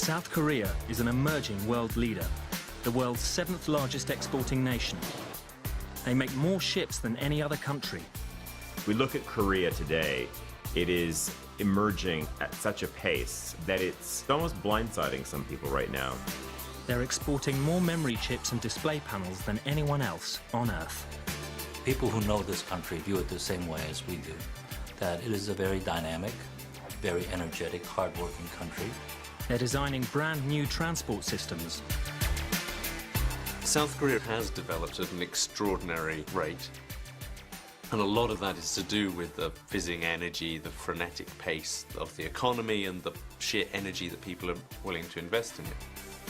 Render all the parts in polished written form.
South Korea is an emerging world leader, the world's 7th largest exporting nation. They make more ships than any other country. If we look at Korea today, it is emerging at such a pace that it's almost blindsiding some people right now. They're exporting more memory chips and display panels than anyone else on Earth. People who know this country view it the same way as we do, that it is a very dynamic, very energetic, hard-working country. They're designing brand new transport systems. South Korea has developed at an extraordinary rate. And a lot of that is to do with the fizzing energy, the frenetic pace of the economy, and the sheer energy that people are willing to invest in it.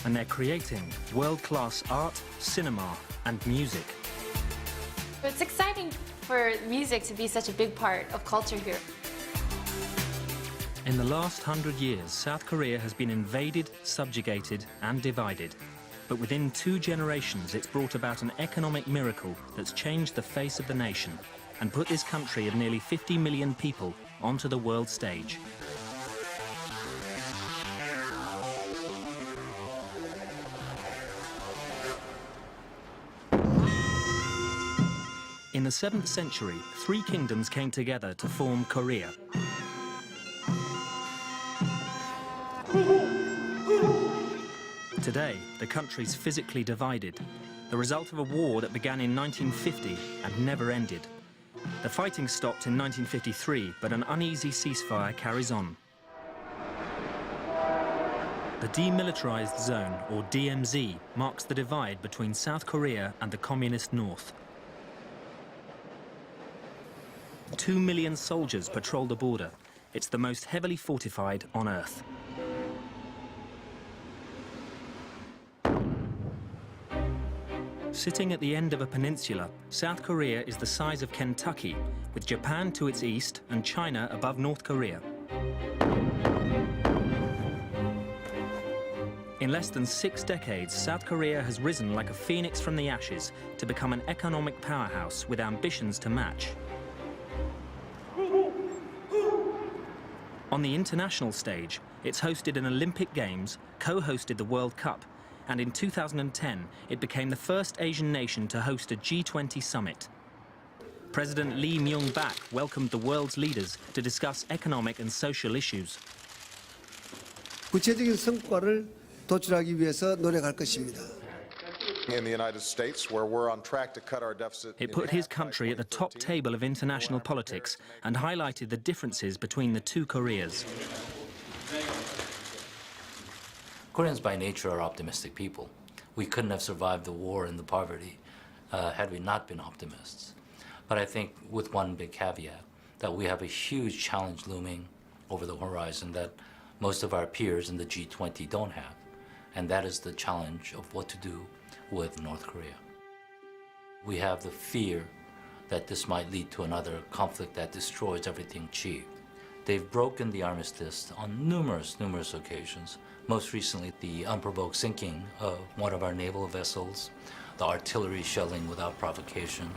And they're creating world-class art, cinema, and music. It's exciting for music to be such a big part of culture here. In the last 100 years, South Korea has been invaded, subjugated, and divided. But within 2 generations, it's brought about an economic miracle that's changed the face of the nation and put this country of nearly 50 million people onto the world stage. In the 7th century, 3 kingdoms came together to form Korea. Today, the country's physically divided, the result of a war that began in 1950 and never ended. The fighting stopped in 1953, but an uneasy ceasefire carries on. The Demilitarized Zone, or DMZ, marks the divide between South Korea and the Communist North. 2 million soldiers patrol the border. It's the most heavily fortified on Earth. Sitting at the end of a peninsula, South Korea is the size of Kentucky, with Japan to its east and China above North Korea. In less than 6 decades, South Korea has risen like a phoenix from the ashes to become an economic powerhouse with ambitions to match. On the international stage, it's hosted an Olympic Games, co-hosted the World Cup, and in 2010, it became the first Asian nation to host a G20 summit. President Lee Myung-bak welcomed the world's leaders to discuss economic and social issues. 구체적인 성과를 도출하기 위해서 노력할 것입니다. In the United States, where we're on track to cut our deficit. It put his country at the top table of international politics and highlighted the differences between the 2 Koreas. Koreans by nature are optimistic people. We couldn't have survived the war and the poverty had we not been optimists. But I think with one big caveat, that we have a huge challenge looming over the horizon that most of our peers in the G20 don't have. And that is the challenge of what to do with North Korea. We have the fear that this might lead to another conflict that destroys everything achieved. They've broken the armistice on numerous occasions. Most recently, the unprovoked sinking of one of our naval vessels, the artillery shelling without provocation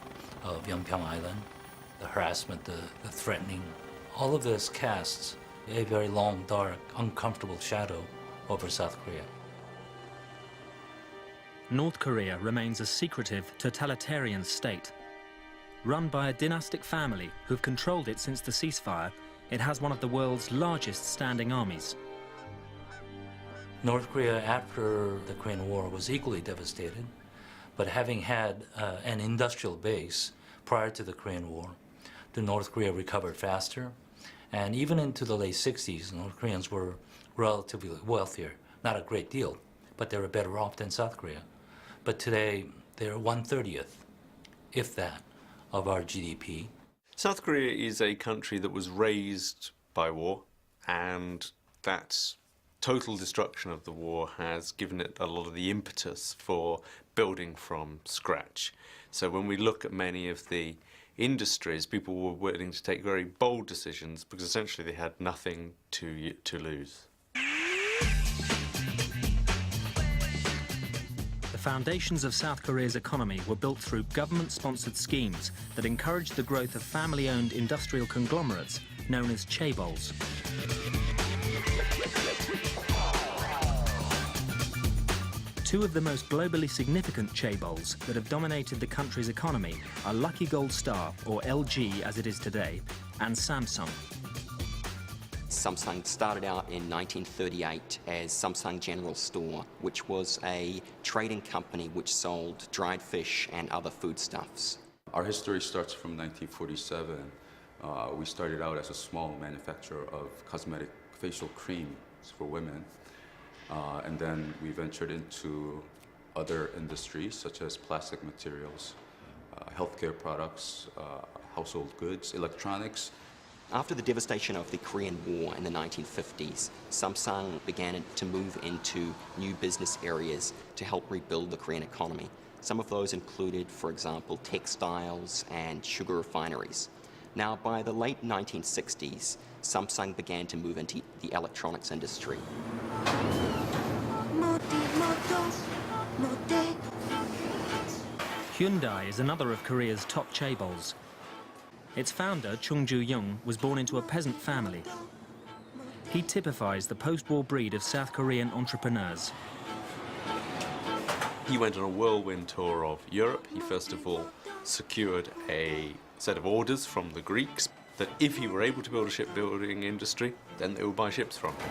of Yeonpyeong Island, the harassment, the threatening. All of this casts a very long, dark, uncomfortable shadow over South Korea. North Korea remains a secretive, totalitarian state. Run by a dynastic family who've controlled it since the ceasefire, it has one of the world's largest standing armies. North Korea, after the Korean War, was equally devastated, but having had an industrial base prior to the Korean War, the North Korea recovered faster, and even into the late 60s, North Koreans were relatively wealthier. Not a great deal, but they were better off than South Korea. But today, they're 1/30th, if that, of our GDP. South Korea is a country that was raised by war, and that total destruction of the war has given it a lot of the impetus for building from scratch. So when we look at many of the industries, people were willing to take very bold decisions because essentially they had nothing to lose. The foundations of South Korea's economy were built through government-sponsored schemes that encouraged the growth of family-owned industrial conglomerates known as chaebols. Two of the most globally significant chaebols that have dominated the country's economy are Lucky Gold Star, or LG as it is today, and Samsung. Samsung started out in 1938 as Samsung General Store, which was a trading company which sold dried fish and other foodstuffs. Our history starts from 1947. We started out as a small manufacturer of cosmetic facial creams for women. And then we ventured into other industries such as plastic materials, healthcare products, household goods, electronics. After the devastation of the Korean War in the 1950s, Samsung began to move into new business areas to help rebuild the Korean economy. Some of those included, for example, textiles and sugar refineries. Now, by the late 1960s, Samsung began to move into the electronics industry. Hyundai is another of Korea's top chaebols. Its founder, Chung Ju-young, was born into a peasant family. He typifies the post-war breed of South Korean entrepreneurs. He went on a whirlwind tour of Europe. He first of all secured a set of orders from the Greeks that if he were able to build a shipbuilding industry, then they would buy ships from him.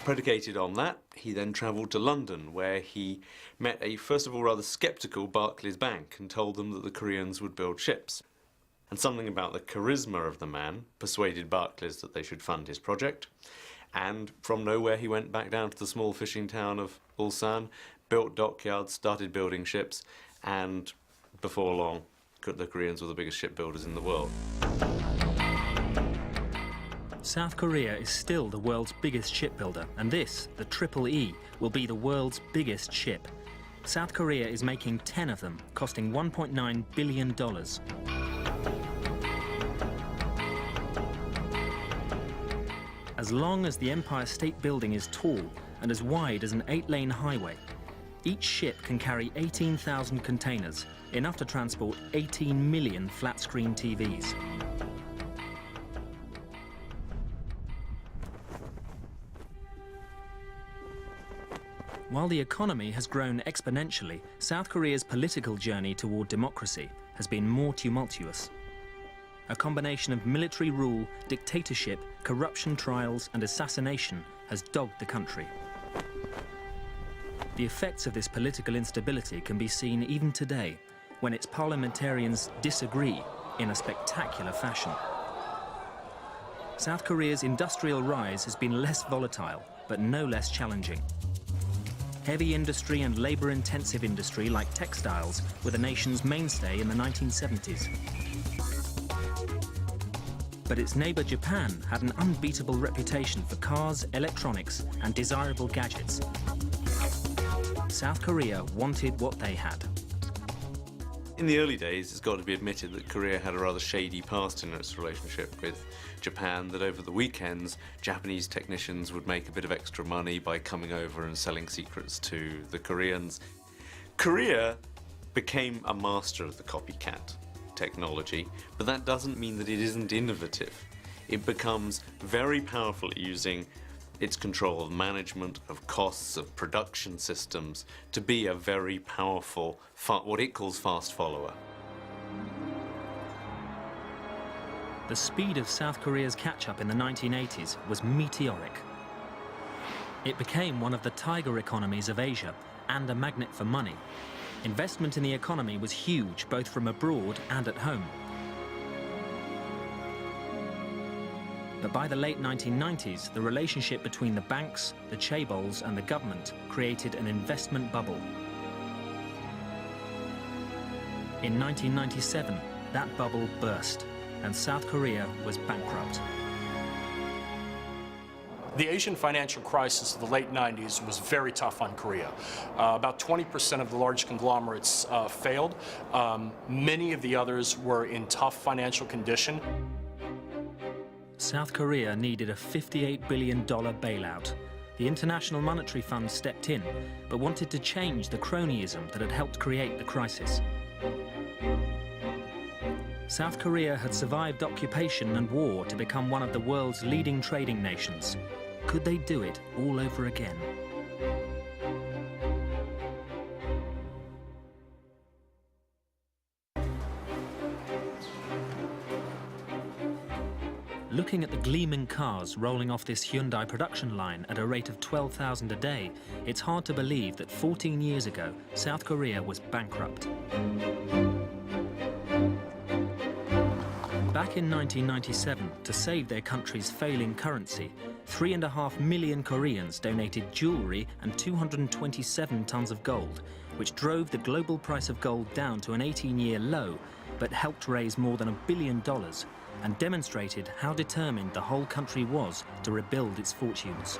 Predicated on that, he then travelled to London, where he met a, first of all, rather sceptical Barclays Bank and told them that the Koreans would build ships. And something about the charisma of the man persuaded Barclays that they should fund his project. And from nowhere, he went back down to the small fishing town of Ulsan, built dockyards, started building ships, and before long, the Koreans were the biggest shipbuilders in the world. South Korea is still the world's biggest shipbuilder, and this, the Triple E, will be the world's biggest ship. South Korea is making 10 of them, costing $1.9 billion. As long as the Empire State Building is tall and as wide as an 8-lane highway, each ship can carry 18,000 containers, enough to transport 18 million flat-screen TVs. While the economy has grown exponentially, South Korea's political journey toward democracy has been more tumultuous. A combination of military rule, dictatorship, corruption trials, and assassination has dogged the country. The effects of this political instability can be seen even today, when its parliamentarians disagree in a spectacular fashion. South Korea's industrial rise has been less volatile, but no less challenging. Heavy industry and labor-intensive industry like textiles were the nation's mainstay in the 1970s. But its neighbor Japan had an unbeatable reputation for cars, electronics, and desirable gadgets. South Korea wanted what they had. In the early days, it's got to be admitted that Korea had a rather shady past in its relationship with Japan, that over the weekends, Japanese technicians would make a bit of extra money by coming over and selling secrets to the Koreans. Korea became a master of the copycat technology, but that doesn't mean that it isn't innovative. It becomes very powerful at using its control of management, of costs, of production systems, to be a very powerful, what it calls fast follower. The speed of South Korea's catch-up in the 1980s was meteoric. It became one of the tiger economies of Asia and a magnet for money. Investment in the economy was huge, both from abroad and at home. But by the late 1990s, the relationship between the banks, the chaebols, and the government created an investment bubble. In 1997, that bubble burst, and South Korea was bankrupt. The Asian financial crisis of the late 90s was very tough on Korea. About 20% of the large conglomerates failed. Many of the others were in tough financial condition. South Korea needed a $58 billion bailout. The International Monetary Fund stepped in, but wanted to change the cronyism that had helped create the crisis. South Korea had survived occupation and war to become one of the world's leading trading nations. Could they do it all over again? Looking at the gleaming cars rolling off this Hyundai production line at a rate of 12,000 a day, it's hard to believe that 14 years ago, South Korea was bankrupt. Back in 1997, to save their country's failing currency, 3.5 million Koreans donated jewelry and 227 tons of gold, which drove the global price of gold down to an 18-year low, but helped raise more than $1 billion and demonstrated how determined the whole country was to rebuild its fortunes.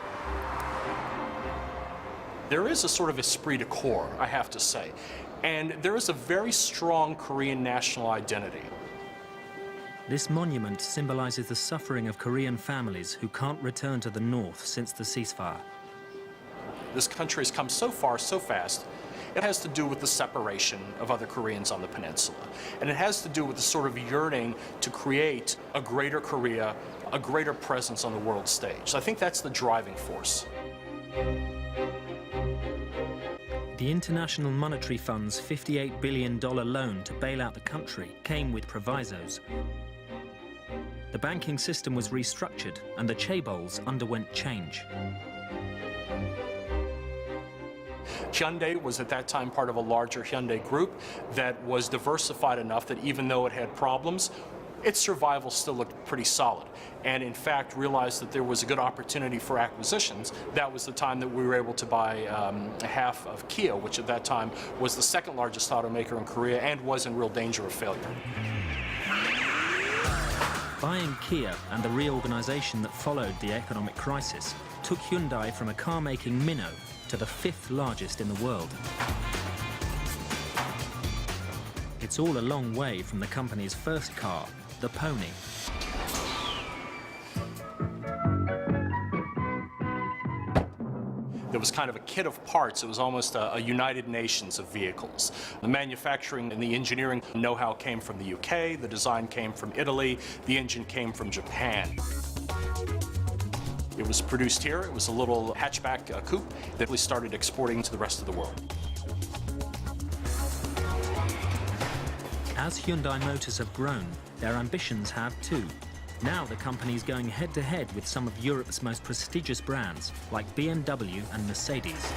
There is a sort of esprit de corps, I have to say, and there is a very strong Korean national identity. This monument symbolizes the suffering of Korean families who can't return to the north since the ceasefire. This country has come so far so fast. It has to do with the separation of other Koreans on the peninsula. And it has to do with the sort of yearning to create a greater Korea, a greater presence on the world stage. So I think that's the driving force. The International Monetary Fund's $58 billion loan to bail out the country came with provisos. The banking system was restructured and the chaebols underwent change. Hyundai was at that time part of a larger Hyundai group that was diversified enough that even though it had problems, its survival still looked pretty solid. And in fact, realized that there was a good opportunity for acquisitions. That was the time that we were able to buy half of Kia, which at that time was the second largest automaker in Korea and was in real danger of failure. Buying Kia and the reorganization that followed the economic crisis took Hyundai from a car-making minnow to the 5th largest in the world. It's all a long way from the company's first car, the Pony. There was kind of a kit of parts. It was almost a United Nations of vehicles. The manufacturing and the engineering know-how came from the UK, the design came from Italy, the engine came from Japan. It was produced here. It was a little hatchback coupe that we started exporting to the rest of the world. As Hyundai Motors have grown, their ambitions have too. Now the company's going head-to-head with some of Europe's most prestigious brands, like BMW and Mercedes.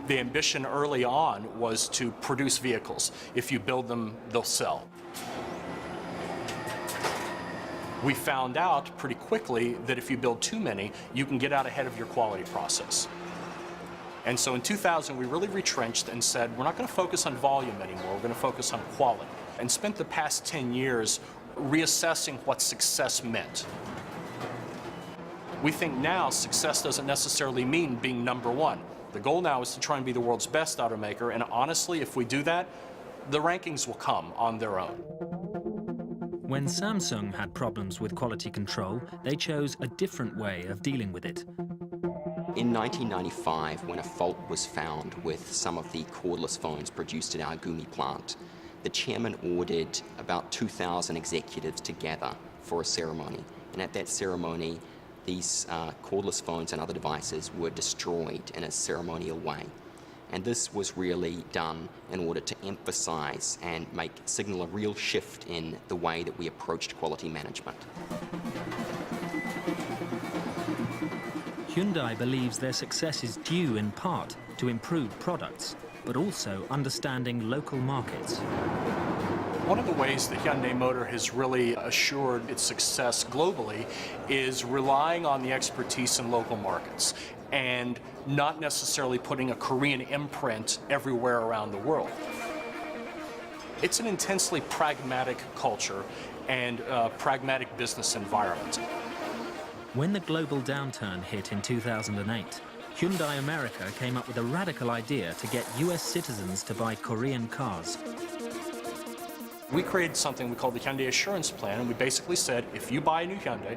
The ambition early on was to produce vehicles. If you build them, they'll sell. We found out pretty quickly that if you build too many, you can get out ahead of your quality process. And so in 2000, we really retrenched and said, we're not going to focus on volume anymore, we're going to focus on quality. And spent the past 10 years reassessing what success meant. We think now success doesn't necessarily mean being number one. The goal now is to try and be the world's best automaker, and honestly, if we do that, the rankings will come on their own. When Samsung had problems with quality control, they chose a different way of dealing with it. In 1995, when a fault was found with some of the cordless phones produced at our Gumi plant, the chairman ordered about 2,000 executives together for a ceremony. And at that ceremony, these cordless phones and other devices were destroyed in a ceremonial way. And this was really done in order to emphasize and signal a real shift in the way that we approached quality management. Hyundai believes their success is due in part to improved products, but also understanding local markets. One of the ways that Hyundai Motor has really assured its success globally is relying on the expertise in local markets and not necessarily putting a Korean imprint everywhere around the world. It's an intensely pragmatic culture and pragmatic business environment. When the global downturn hit in 2008, Hyundai America came up with a radical idea to get US citizens to buy Korean cars. We created something we called the Hyundai Assurance Plan, and we basically said, if you buy a new Hyundai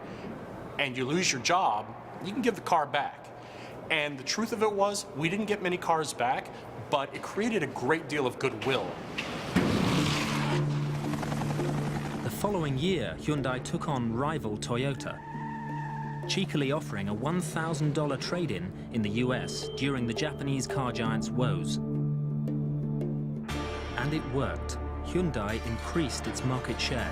and you lose your job, you can give the car back. And the truth of it was, we didn't get many cars back, but it created a great deal of goodwill. The following year, Hyundai took on rival Toyota, cheekily offering a $1,000 trade-in in the US during the Japanese car giant's woes. And it worked. Hyundai increased its market share.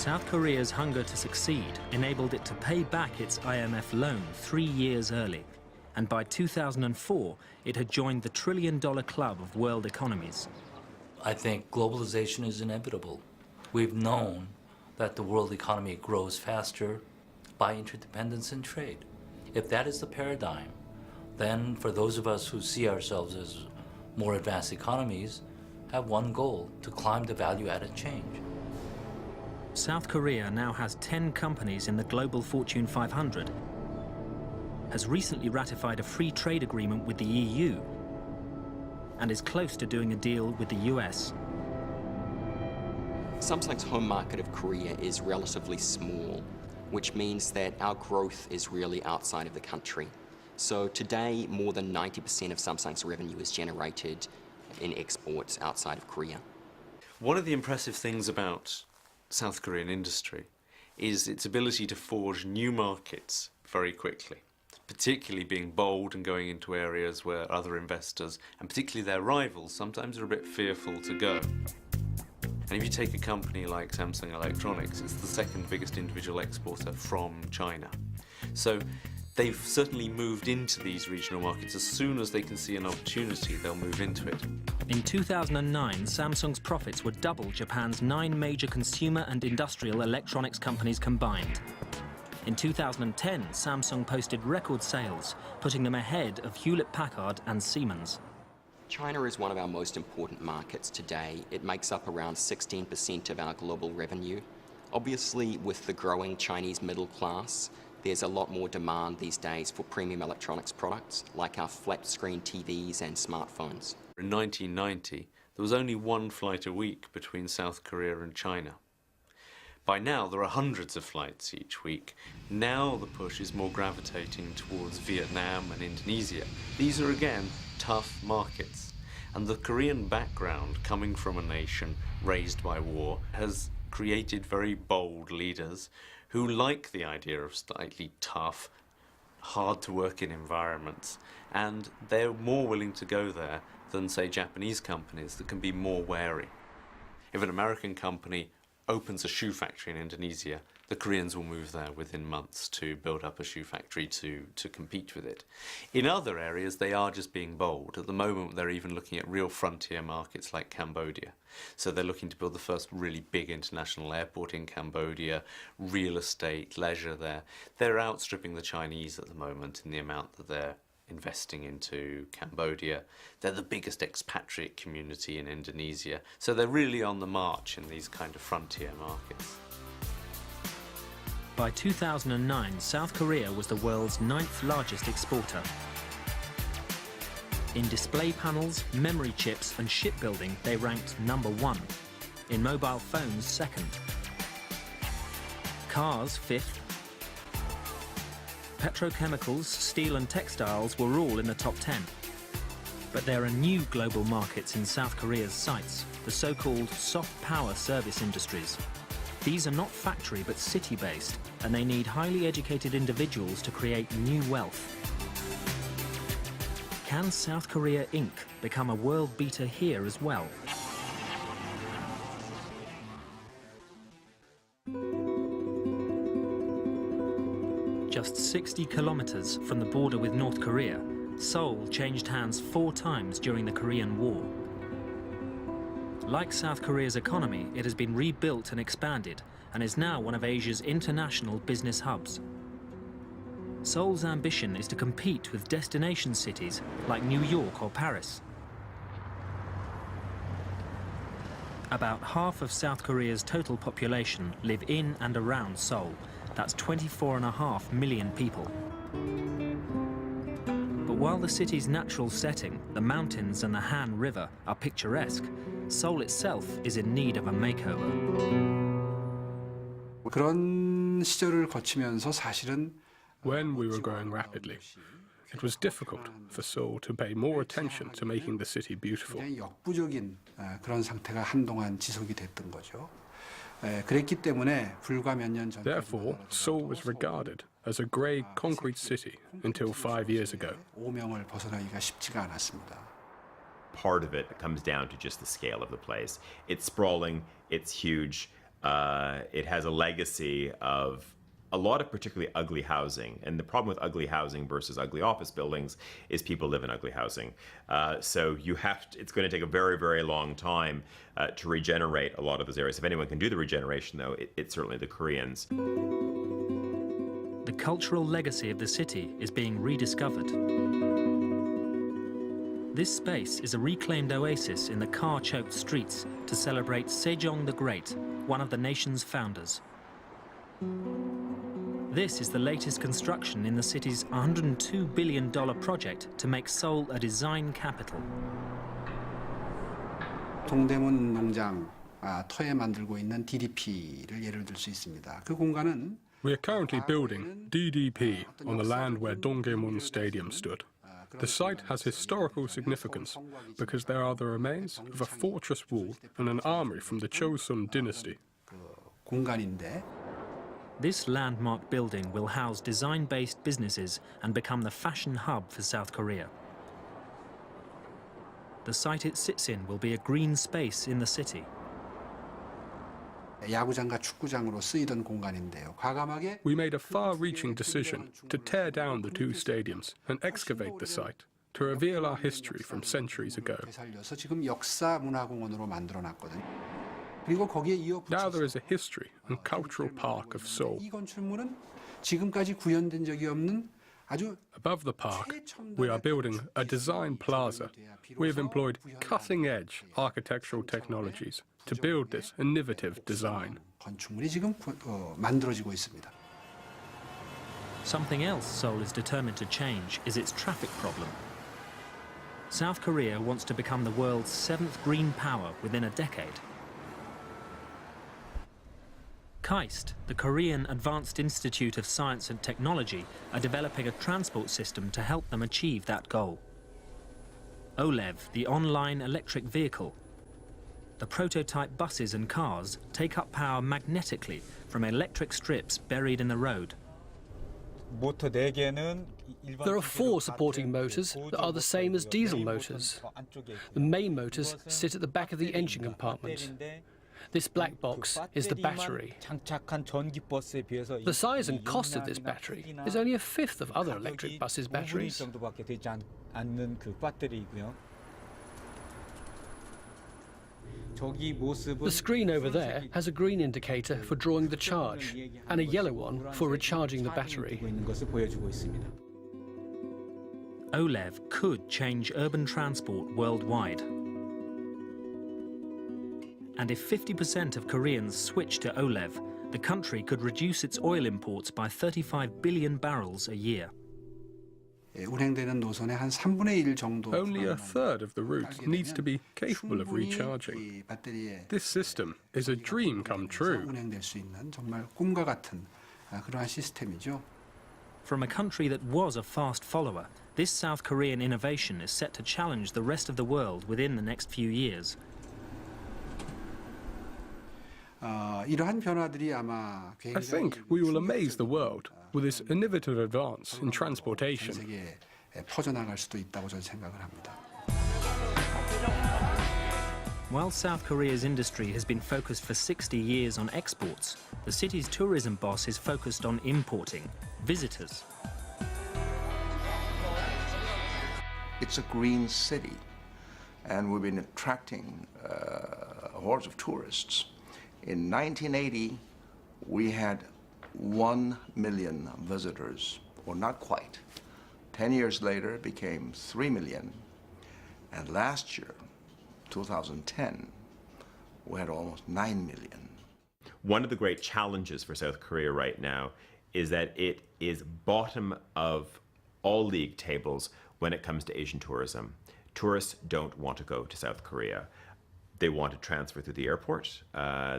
South Korea's hunger to succeed enabled it to pay back its IMF loan 3 years early, and by 2004 it had joined the trillion-dollar club of world economies. I think globalization is inevitable. We've known that the world economy grows faster by interdependence and trade. If that is the paradigm, then for those of us who see ourselves as more advanced economies, have one goal: to climb the value-added change. South Korea now has 10 companies in the global Fortune 500, has recently ratified a free trade agreement with the EU, and is close to doing a deal with the US. Samsung's home market of Korea is relatively small, which means that our growth is really outside of the country. So today, more than 90% of Samsung's revenue is generated in exports outside of Korea. One of the impressive things about South Korean industry is its ability to forge new markets very quickly, particularly being bold and going into areas where other investors, and particularly their rivals, sometimes are a bit fearful to go. And if you take a company like Samsung Electronics, it's the second biggest individual exporter from China. So they've certainly moved into these regional markets. As soon as they can see an opportunity, they'll move into it. In 2009, Samsung's profits were double Japan's 9 major consumer and industrial electronics companies combined. In 2010, Samsung posted record sales, putting them ahead of Hewlett-Packard and Siemens. China is one of our most important markets today. It makes up around 16% of our global revenue. Obviously, with the growing Chinese middle class, there's a lot more demand these days for premium electronics products, like our flat-screen TVs and smartphones. In 1990, there was only one flight a week between South Korea and China. By now, there are hundreds of flights each week. Now the push is more gravitating towards Vietnam and Indonesia. These are, again, tough markets. And the Korean background, coming from a nation raised by war, has created very bold leaders who like the idea of slightly tough, hard-to-work-in environments. And they're more willing to go there than, say, Japanese companies that can be more wary. If an American company opens a shoe factory in Indonesia, the Koreans will move there within months to build up a shoe factory to compete with it. In other areas, they are just being bold. At the moment, they're even looking at real frontier markets like Cambodia. So they're looking to build the first really big international airport in Cambodia, real estate, leisure there. They're outstripping the Chinese at the moment in the amount that they're investing into Cambodia. They're the biggest expatriate community in Indonesia. So they're really on the march in these kind of frontier markets. By 2009, South Korea was the world's 9th largest exporter. In display panels, memory chips and shipbuilding, they ranked #1. In mobile phones, 2nd. Cars, 5th. Petrochemicals, steel and textiles were all in the top 10. But there are new global markets in South Korea's sights, the so-called soft power service industries. These are not factory but city-based, and they need highly educated individuals to create new wealth. Can South Korea Inc. become a world beater here as well? Just 60 kilometers from the border with North Korea, Seoul changed hands 4 times during the Korean War. Like South Korea's economy, it has been rebuilt and expanded and is now one of Asia's international business hubs. Seoul's ambition is to compete with destination cities like New York or Paris. About half of South Korea's total population live in and around Seoul. That's 24.5 million people. But while the city's natural setting, the mountains and the Han River, are picturesque, Seoul itself is in need of a makeover. 그런 시절을 거치면서 사실은 When we were growing rapidly, it was difficult for Seoul to pay more attention to making the city beautiful. 굉장히 역부족인 그런 상태가 한동안 지속이 됐던 거죠. 그랬기 때문에 불과 몇 년 전. Therefore, Seoul was regarded as a grey concrete city until 5 years ago. 오명을 벗어나기가 쉽지가 않았습니다. Part of it comes down to just the scale of the place. It's sprawling, it's huge. It has a legacy of a lot of particularly ugly housing. And the problem with ugly housing versus ugly office buildings is people live in ugly housing. So it's going to take a very, very long time to regenerate a lot of those areas. If anyone can do the regeneration, though, it's certainly the Koreans. The cultural legacy of the city is being rediscovered. This space is a reclaimed oasis in the car-choked streets to celebrate Sejong the Great, one of the nation's founders. This is the latest construction in the city's $102 billion project to make Seoul a design capital. 동대문 농장 터에 만들고 있는 DDP를 예를 들 수 있습니다. 그 공간은 We are currently building DDP on the land where Dongdaemun Stadium stood. The site has historical significance because there are the remains of a fortress wall and an army from the Chosun dynasty. 공간인데 This landmark building will house design-based businesses and become the fashion hub for South Korea. The site it sits in will be a green space in the city. 야구장과 축구장으로 쓰이던 공간인데요. 과감하게 We made a far-reaching decision to tear down the two stadiums and excavate the site to reveal our history from centuries ago. 되살려서 지금 역사 문화공원으로 만들어 놨거든요. 그리고 거기에 이어 Now there is a history and cultural park of Seoul. 이 건축물은 지금까지 구현된 적이 없는 아주 Above the park, we are building a design plaza. We have employed cutting-edge architectural technologies to build this innovative design. 건축물이 지금 만들어지고 있습니다. Something else Seoul is determined to change is its traffic problem. South Korea wants to become the world's 7th green power within a decade. KAIST, the Korean Advanced Institute of Science and Technology, are developing a transport system to help them achieve that goal. OLEV, the online electric vehicle. The prototype buses and cars take up power magnetically from electric strips buried in the road. There are 4 supporting motors that are the same as diesel motors. The main motors sit at the back of the engine compartment. This black box is the battery. The size and cost of this battery is only a fifth of other electric buses' batteries. The screen over there has a green indicator for drawing the charge and a yellow one for recharging the battery. OLEV could change urban transport worldwide. And if 50% of Koreans switch to OLEV, the country could reduce its oil imports by 35 billion barrels a year. 운행되는 노선의 한 3분의 1 정도. Only a third of the route needs to be capable of recharging. This system is a dream come true. 운행될 수 있는 정말 꿈과 같은 그러한 시스템이죠. From a country that was a fast follower, this South Korean innovation is set to challenge the rest of the world within the next few years. 이러한 변화들이 아마 I think we will amaze the world with this innovative advance in transportation. 세계에 퍼져나갈 수도 있다고 저는 생각을 합니다. While South Korea's industry has been focused for 60 years on exports, the city's tourism boss is focused on importing visitors. It's a green city, and we've been attracting hordes of tourists. In 1980, we had 1 million visitors, or not quite. 10 years later, it became 3 million. And last year, 2010, we had almost 9 million. One of the great challenges for South Korea right now is that it is bottom of all league tables when it comes to Asian tourism. Tourists don't want to go to South Korea. They want to transfer through the airport.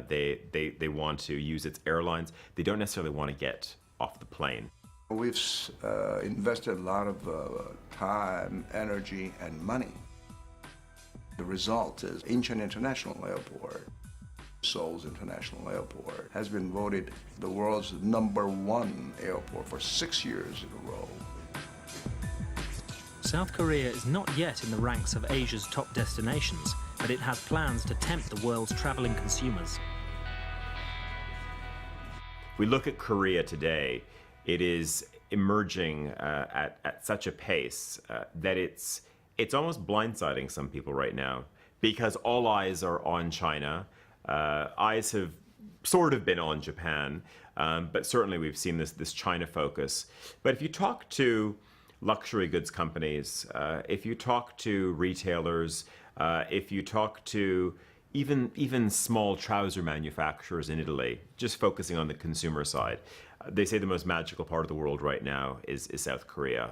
They want to use its airlines. They don't necessarily want to get off the plane. We've invested a lot of time, energy, and money. The result is Incheon International Airport, Seoul's International Airport, has been voted the world's #1 airport for 6 years in a row. South Korea is not yet in the ranks of Asia's top destinations, but it has plans to tempt the world's traveling consumers. We look at Korea today, it is emerging at such a pace that it's almost blindsiding some people right now, because all eyes are on China. Eyes have sort of been on Japan, but certainly we've seen this China focus. But if you talk to luxury goods companies, if you talk to retailers, if you talk to even small trouser manufacturers in Italy, just focusing on the consumer side, they say the most magical part of the world right now is South Korea.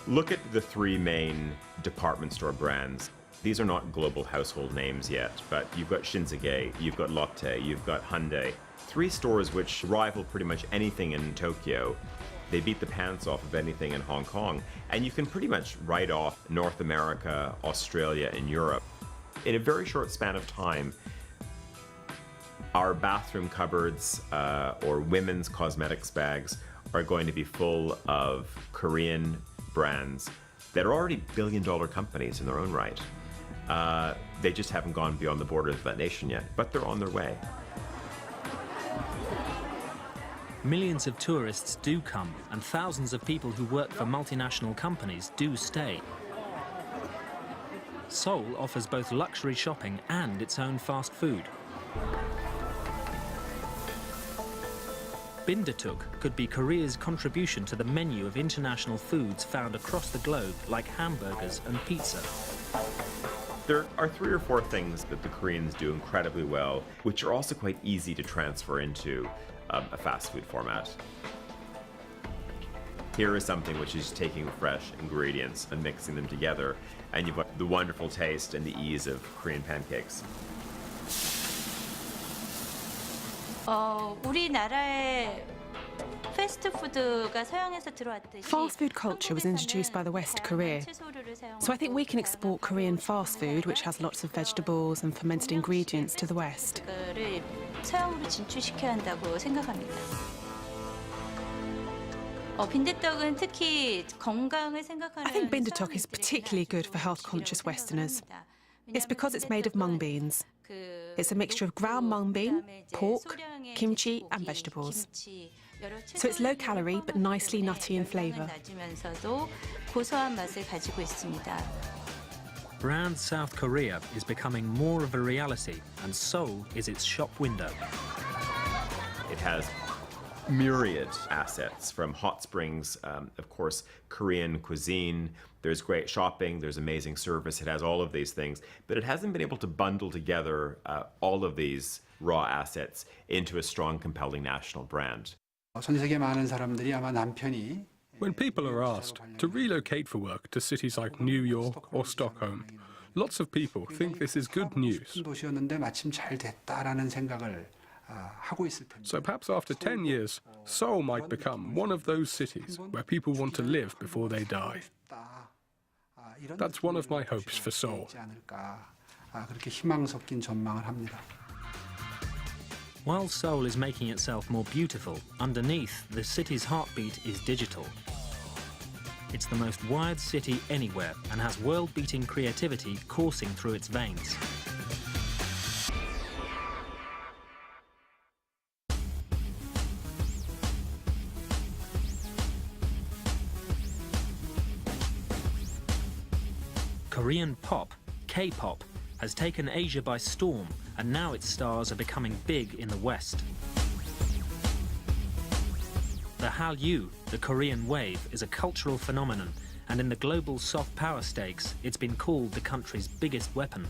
Look at the three main department store brands. These are not global household names yet, but you've got Shinsegae, you've got Lotte, you've got Hyundai. Three stores which rival pretty much anything in Tokyo. They beat the pants off of anything in Hong Kong. And you can pretty much write off North America, Australia, and Europe. In a very short span of time, our bathroom cupboards or women's cosmetics bags are going to be full of Korean brands that are already billion-dollar companies in their own right. They just haven't gone beyond the borders of that nation yet, but they're on their way. Millions of tourists do come, and thousands of people who work for multinational companies do stay. Seoul offers both luxury shopping and its own fast food. Bindaetteok could be Korea's contribution to the menu of international foods found across the globe, like hamburgers and pizza. There are 3 or 4 things that the Koreans do incredibly well, which are also quite easy to transfer into a fast food format. Here is something which is taking fresh ingredients and mixing them together, and you've got the wonderful taste and the ease of Korean pancakes. 우리나라에 Fast food culture was introduced by the West to Korea. So I think we can export Korean fast food, which has lots of vegetables and fermented ingredients, to the West. I think bindaetteok is particularly good for health-conscious Westerners. It's because it's made of mung beans. It's a mixture of ground mung bean, pork, kimchi and vegetables. So it's low calorie but nicely nutty in flavour. Brand South Korea is becoming more of a reality, and Seoul is its shop window. It has myriad assets, from hot springs, of course, Korean cuisine. There's great shopping, there's amazing service. It has all of these things, but it hasn't been able to bundle together all of these raw assets into a strong, compelling national brand. When people are asked to relocate for work to cities like New York or Stockholm, lots of people think this is good news. So perhaps after 10 years, Seoul might become one of those cities where people want to live before they die. That's one of my hopes for Seoul. While Seoul is making itself more beautiful, underneath, the city's heartbeat is digital. It's the most wired city anywhere and has world-beating creativity coursing through its veins. Korean pop, K-pop, has taken Asia by storm, and now its stars are becoming big in the West. The Hallyu, the Korean wave, is a cultural phenomenon, and in the global soft power stakes, it's been called the country's biggest weapon.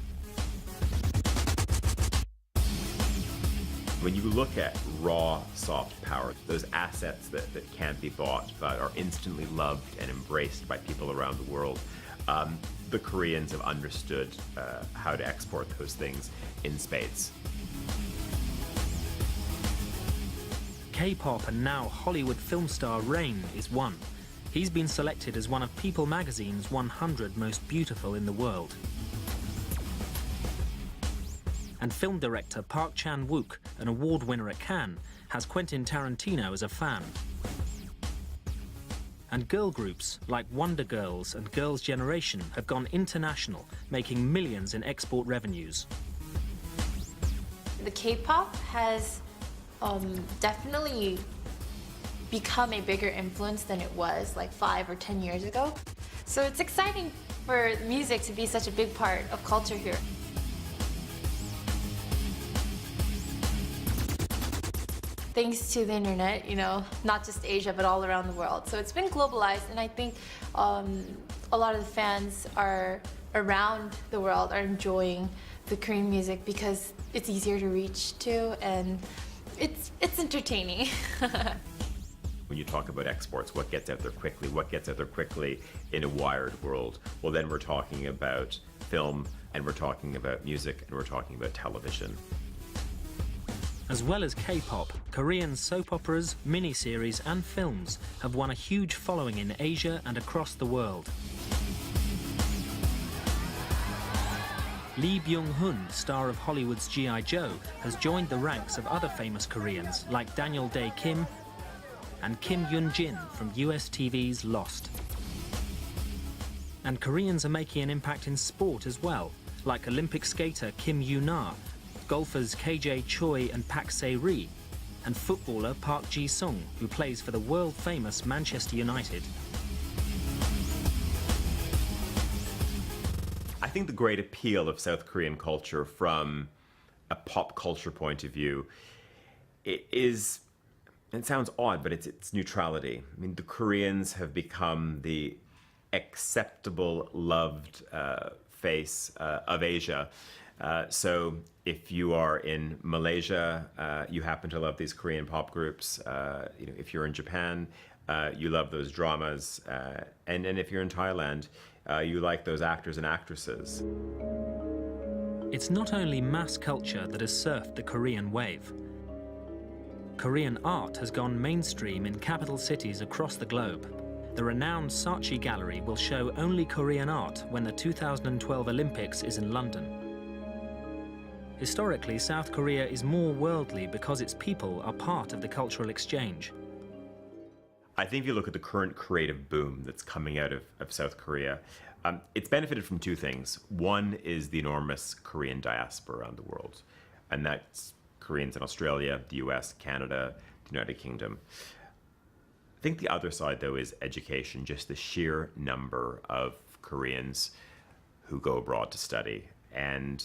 When you look at raw soft power, those assets that can't be bought but are instantly loved and embraced by people around the world, the Koreans have understood how to export those things in spades. K-pop and now Hollywood film star Rain is one. He's been selected as one of People magazine's 100 most beautiful in the world. And film director Park Chan-wook, an award winner at Cannes, has Quentin Tarantino as a fan. And girl groups like Wonder Girls and Girls' Generation have gone international, making millions in export revenues. The K-pop has definitely become a bigger influence than it was like 5 or 10 years ago. So it's exciting for music to be such a big part of culture here. Thanks to the internet, you know, not just Asia, but all around the world. So it's been globalized, and I think a lot of the fans around the world are enjoying the Korean music because it's easier to reach to, and it's entertaining. When you talk about exports, what gets out there quickly, what gets out there quickly in a wired world? Well, then we're talking about film, and we're talking about music, and we're talking about television. As well as K-pop, Korean soap operas, miniseries and films have won a huge following in Asia and across the world. Lee Byung-hun, star of Hollywood's G.I. Joe, has joined the ranks of other famous Koreans like Daniel Dae Kim and Kim Yoon-jin from US TV's Lost. And Koreans are making an impact in sport as well, like Olympic skater Kim Yoo-na, golfers KJ Choi and Pak Se-ri, and footballer Park Ji-sung, who plays for the world-famous Manchester United. I think the great appeal of South Korean culture from a pop culture point of view is, it sounds odd, but it's neutrality. I mean, the Koreans have become the acceptable, loved face of Asia. So if you are in Malaysia, you happen to love these Korean pop groups. You know, if you're in Japan, you love those dramas. And if you're in Thailand, you like those actors and actresses. It's not only mass culture that has surfed the Korean wave. Korean art has gone mainstream in capital cities across the globe. The renowned Saatchi Gallery will show only Korean art when the 2012 Olympics is in London. Historically, South Korea is more worldly because its people are part of the cultural exchange. I think if you look at the current creative boom that's coming out of South Korea, it's benefited from two things. One is the enormous Korean diaspora around the world, and that's Koreans in Australia, the US, Canada, the United Kingdom. I think the other side, though, is education, just the sheer number of Koreans who go abroad to study. And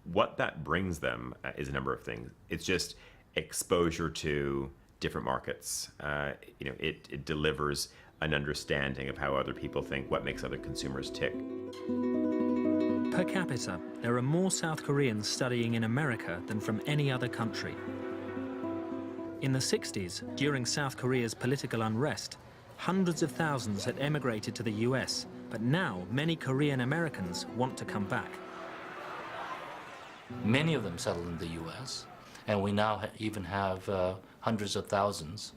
what that brings them is a number of things. It's just exposure to different markets. You know, it delivers an understanding of how other people think, what makes other consumers tick. Per capita, there are more South Koreans studying in America than from any other country. In the 60s, during South Korea's political unrest, hundreds of thousands had emigrated to the US, but now many Korean Americans want to come back. Many of them settled in the US, and we now even have hundreds of thousands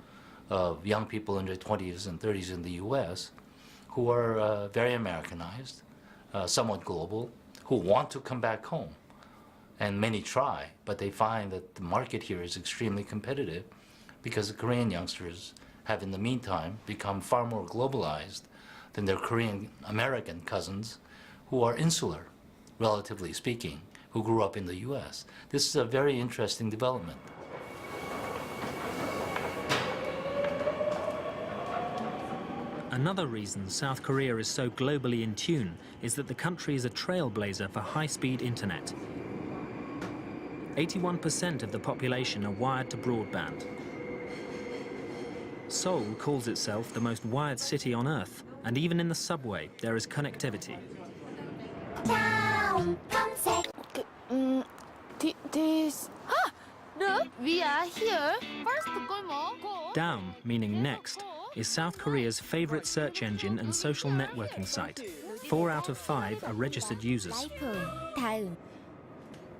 of young people in their 20s and 30s in the US who are very Americanized, somewhat global, who want to come back home. And many try, but they find that the market here is extremely competitive because the Korean youngsters have in the meantime become far more globalized than their Korean American cousins who are insular, relatively speaking, who grew up in the US. This is a very interesting development. Another reason South Korea is so globally in tune is that the country is a trailblazer for high-speed internet. 81% of the population are wired to broadband. Seoul calls itself the most wired city on Earth, and even in the subway, there is connectivity. Look, we are here. First, go. Daum, meaning next, is South Korea's favorite search engine and social networking site. 4 out of 5 are registered users.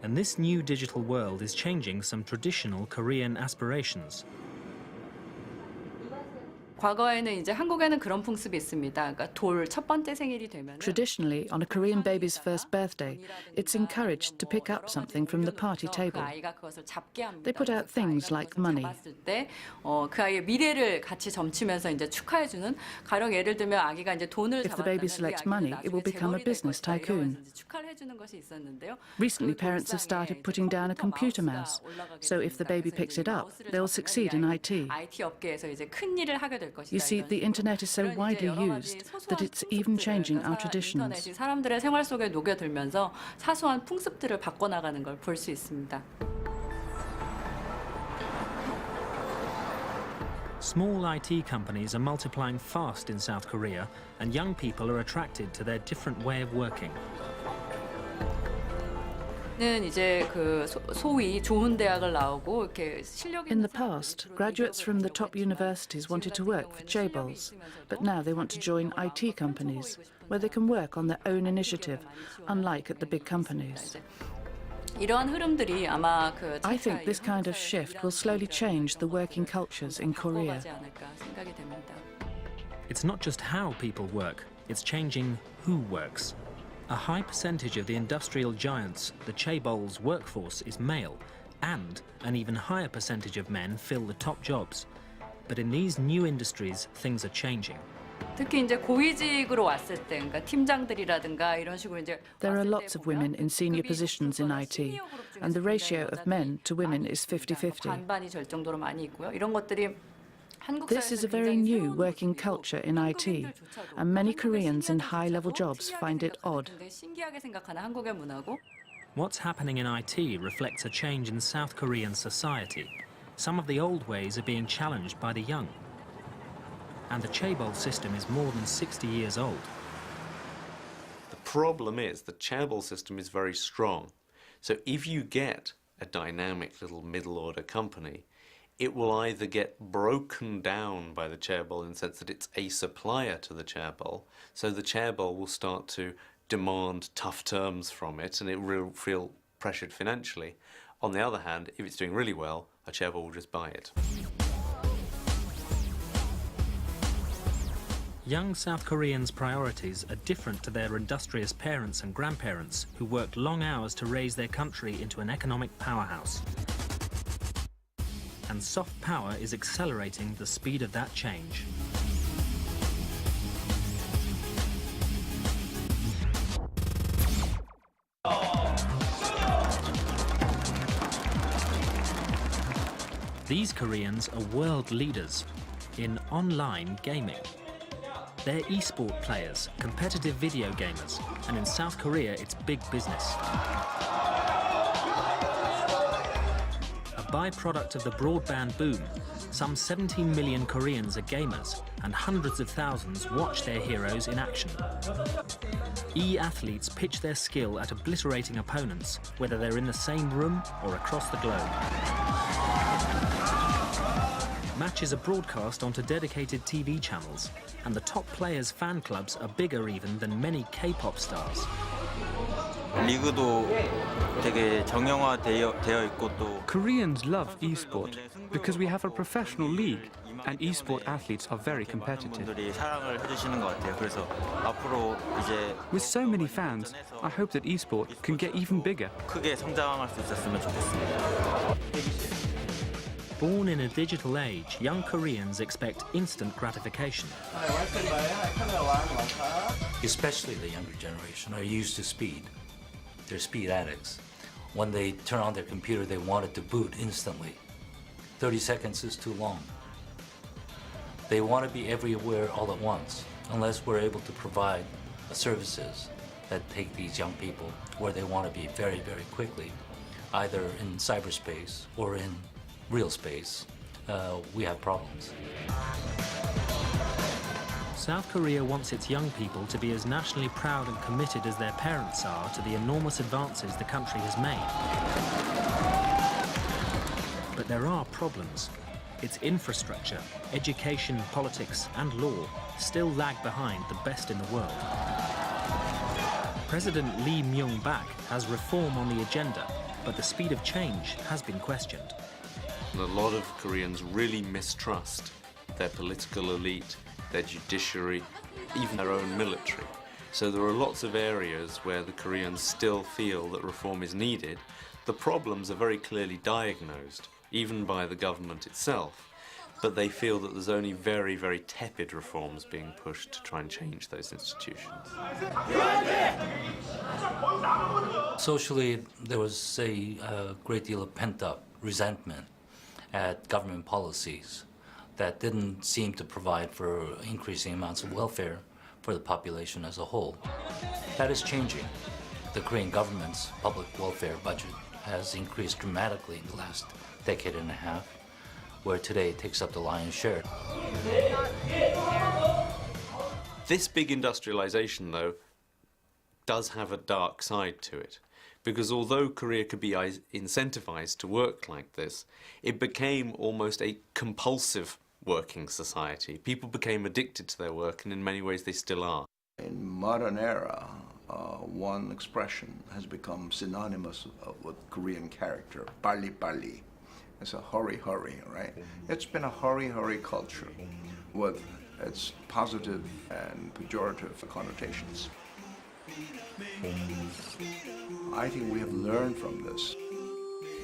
And this new digital world is changing some traditional Korean aspirations. 과거에는 이제 한국에는 그런 풍습이 있습니다. 그러니까 돌 첫 번째 생일이 되면 Traditionally, on a Korean baby's first birthday, it's encouraged to pick up something from the party 그 table. 아이가 그것을 잡게 합니다. They put out things like money. 잡았을 때 그 아이의 미래를 같이 점치면서 이제 축하해주는 가령 예를 들면 아기가 이제 돈을 If the baby selects money, it will become a business tycoon. 축하를 해주는 것이 있었는데요. Recently, parents have started putting down a computer mouse, so if the baby picks it up, they'll succeed in IT. IT 업계에서 이제 큰 일을 하게 될 것이다. You see, the internet is so widely used that it's even changing our traditions. 인터넷이 사람들의 생활 속에 녹여들면서 사소한 풍습들을 바꿔나가는 걸 볼 수 있습니다. Small IT companies are multiplying fast in South Korea, and young people are attracted to their different way of working. 는 이제 그 소위 좋은 대학을 나오고 이렇게 실력 In the past, graduates from the top universities wanted to work for chaebols, but now they want to join IT companies, where they can work on their own initiative, unlike at the big companies. 이러한 흐름들이 아마 그 I think this kind of shift will slowly change the working cultures in Korea. 생각이 됩니다. It's not just how people work, it's changing who works. A high percentage of the industrial giants, the chaebol's workforce, is male, and an even higher percentage of men fill the top jobs. But in these new industries, things are changing. 특히 이제 고위직으로 왔을 때, 그러니까 팀장들이라든가 이런 식으로 이제 There are lots of women in senior positions in IT, and the ratio of men to women is 50-50. 반반이 될 정도로 많이 있고요. 이런 것들이 This is a very new working culture in IT, and many Koreans in high-level jobs find it odd. 신기하게 생각하는 한국의 문화고. What's happening in IT reflects a change in South Korean society. Some of the old ways are being challenged by the young. And the chaebol system is more than 60 years old. The problem is the chaebol system is very strong. So if you get a dynamic little middle-order company, it will either get broken down by the chaebol in the sense that it's a supplier to the chaebol, so the chaebol will start to demand tough terms from it and it will feel pressured financially. On the other hand, if it's doing really well, a chaebol will just buy it. Young South Koreans' priorities are different to their industrious parents and grandparents who worked long hours to raise their country into an economic powerhouse. And soft power is accelerating the speed of that change. These Koreans are world leaders in online gaming. They're e-sport players, competitive video gamers, and in South Korea it's big business. A byproduct of the broadband boom, some 17 million Koreans are gamers, and hundreds of thousands watch their heroes in action. E-athletes pitch their skill at obliterating opponents, whether they're in the same room or across the globe. Matches are broadcast onto dedicated TV channels, and the top players' fan clubs are bigger even than many K-pop stars. Koreans love e-sport because we have a professional league and e-sport athletes are very competitive. With so many fans, I hope that e-sport can get even bigger. Born in a digital age, young Koreans expect instant gratification. Especially the younger generation are used to speed. They're speed addicts. When they turn on their computer, they want it to boot instantly. 30 seconds is too long. They want to be everywhere all at once, unless we're able to provide services that take these young people where they want to be very, very quickly, either in cyberspace or in real space. We have problems. South Korea wants its young people to be as nationally proud and committed as their parents are to the enormous advances the country has made. But there are problems. Its infrastructure, education, politics, and law still lag behind the best in the world. President Lee Myung-bak has reform on the agenda, but the speed of change has been questioned. A lot of Koreans really mistrust their political elite, their judiciary, even their own military. So there are lots of areas where the Koreans still feel that reform is needed. The problems are very clearly diagnosed, even by the government itself, but they feel that there's only very, very tepid reforms being pushed to try and change those institutions. Socially, there was a great deal of pent-up resentment at government policies that didn't seem to provide for increasing amounts of welfare for the population as a whole. That is changing. The Korean government's public welfare budget has increased dramatically in the last decade and a half, where today it takes up the lion's share. This big industrialization, though, does have a dark side to it. Because although Korea could be incentivized to work like this, it became almost a compulsive working society. People became addicted to their work, and in many ways they still are. In modern era, one expression has become synonymous with Korean character, 빨리빨리. It's a hurry, right? It's been a hurry culture with its positive and pejorative connotations. I think we have learned from this.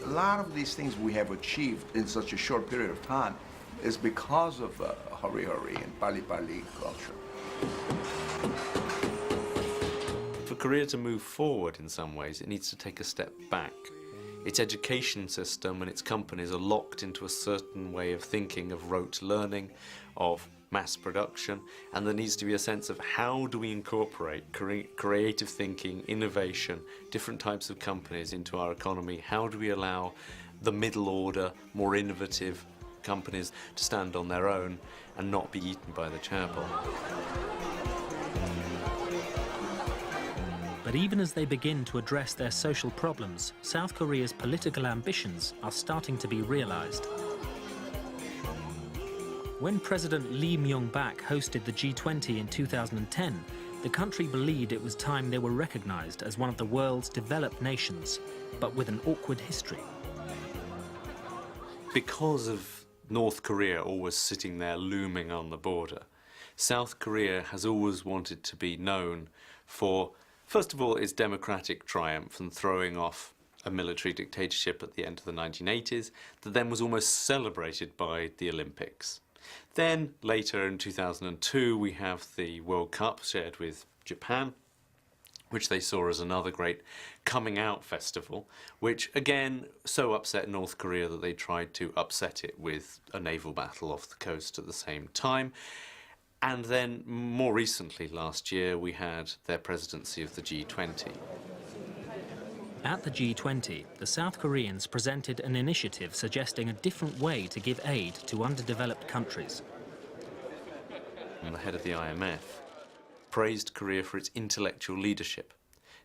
A lot of these things we have achieved in such a short period of time is because of hurry and 빨리빨리 culture. For Korea to move forward in some ways, it needs to take a step back. Its education system and its companies are locked into a certain way of thinking, of rote learning, of mass production, and there needs to be a sense of how do we incorporate creative thinking, innovation, different types of companies into our economy? How do we allow the middle order, more innovative companies to stand on their own and not be eaten by the chaebol? But even as they begin to address their social problems, South Korea's political ambitions are starting to be realized. When President Lee Myung-bak hosted the G20 in 2010, the country believed it was time they were recognized as one of the world's developed nations, but with an awkward history. Because of North Korea always sitting there looming on the border, South Korea has always wanted to be known for, first of all, its democratic triumph and throwing off a military dictatorship at the end of the 1980s that then was almost celebrated by the Olympics. Then, later in 2002, we have the World Cup shared with Japan, which they saw as another great coming out festival, which again so upset North Korea that they tried to upset it with a naval battle off the coast at the same time. And then, more recently, last year, we had their presidency of the G20. At the G20, the South Koreans presented an initiative suggesting a different way to give aid to underdeveloped countries. And the head of the IMF praised Korea for its intellectual leadership.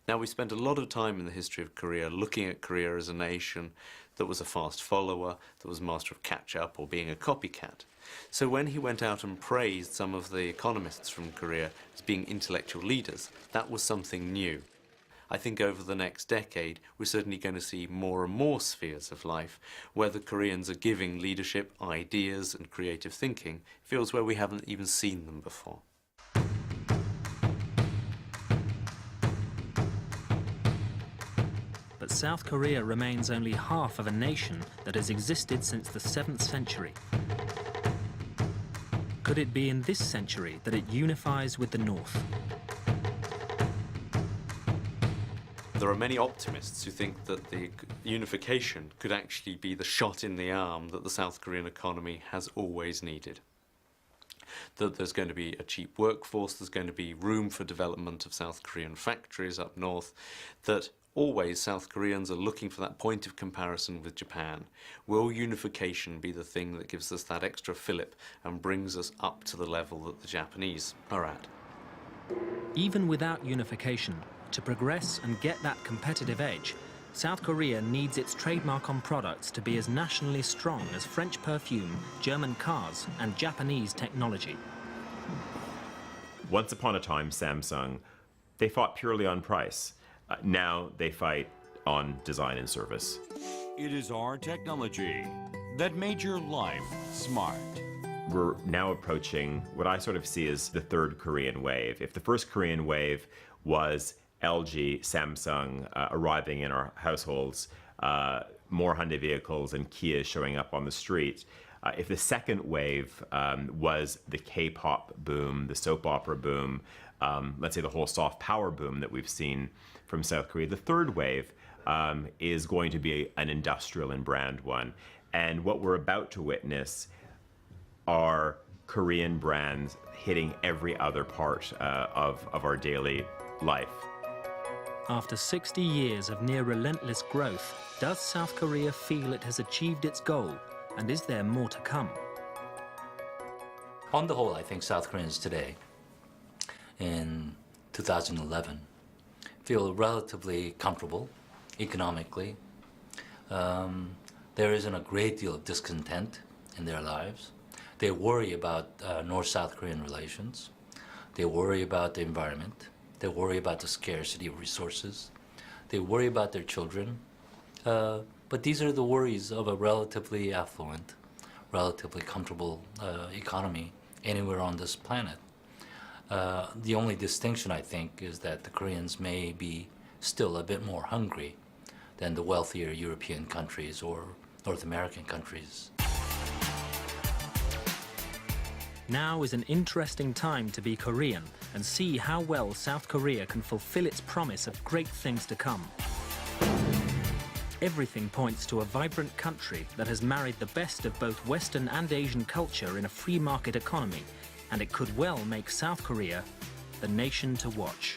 Now, we spent a lot of time in the history of Korea looking at Korea as a nation that was a fast follower, that was master of catch-up or being a copycat. So when he went out and praised some of the economists from Korea as being intellectual leaders, that was something new. I think over the next decade, we're certainly going to see more and more spheres of life where the Koreans are giving leadership, ideas and creative thinking, fields where we haven't even seen them before. But South Korea remains only half of a nation that has existed since the 7th century. Could it be in this century that it unifies with the North? There are many optimists who think that the unification could actually be the shot in the arm that the South Korean economy has always needed. That there's going to be a cheap workforce, there's going to be room for development of South Korean factories up north, that always South Koreans are looking for that point of comparison with Japan. Will unification be the thing that gives us that extra fillip and brings us up to the level that the Japanese are at? Even without unification, to progress and get that competitive edge, South Korea needs its trademark on products to be as nationally strong as French perfume, German cars, and Japanese technology. Once upon a time, Samsung, they fought purely on price. Now they fight on design and service. It is our technology that made your life smart. we're now approaching what I sort of see as the third Korean wave. If the first Korean wave was LG, Samsung arriving in our households, more Hyundai vehicles and Kia showing up on the street, if the second wave was the K-pop boom, the soap opera boom, let's say the whole soft power boom that we've seen from South Korea, the third wave is going to be an industrial and brand one. And what we're about to witness are Korean brands hitting every other part of our daily life. After 60 years of near relentless growth, does South Korea feel it has achieved its goal? And is there more to come? On the whole, I think South Koreans today, in 2011, feel relatively comfortable economically. There isn't a great deal of discontent in their lives. They worry about North-South Korean relations. They worry about the environment. They worry about the scarcity of resources. They worry about their children. But these are the worries of a relatively affluent, relatively comfortable economy anywhere on this planet. The only distinction, I think, is that the Koreans may be still a bit more hungry than the wealthier European countries or North American countries. Now is an interesting time to be Korean and see how well South Korea can fulfill its promise of great things to come. Everything points to a vibrant country that has married the best of both Western and Asian culture in a free market economy, and it could well make South Korea the nation to watch.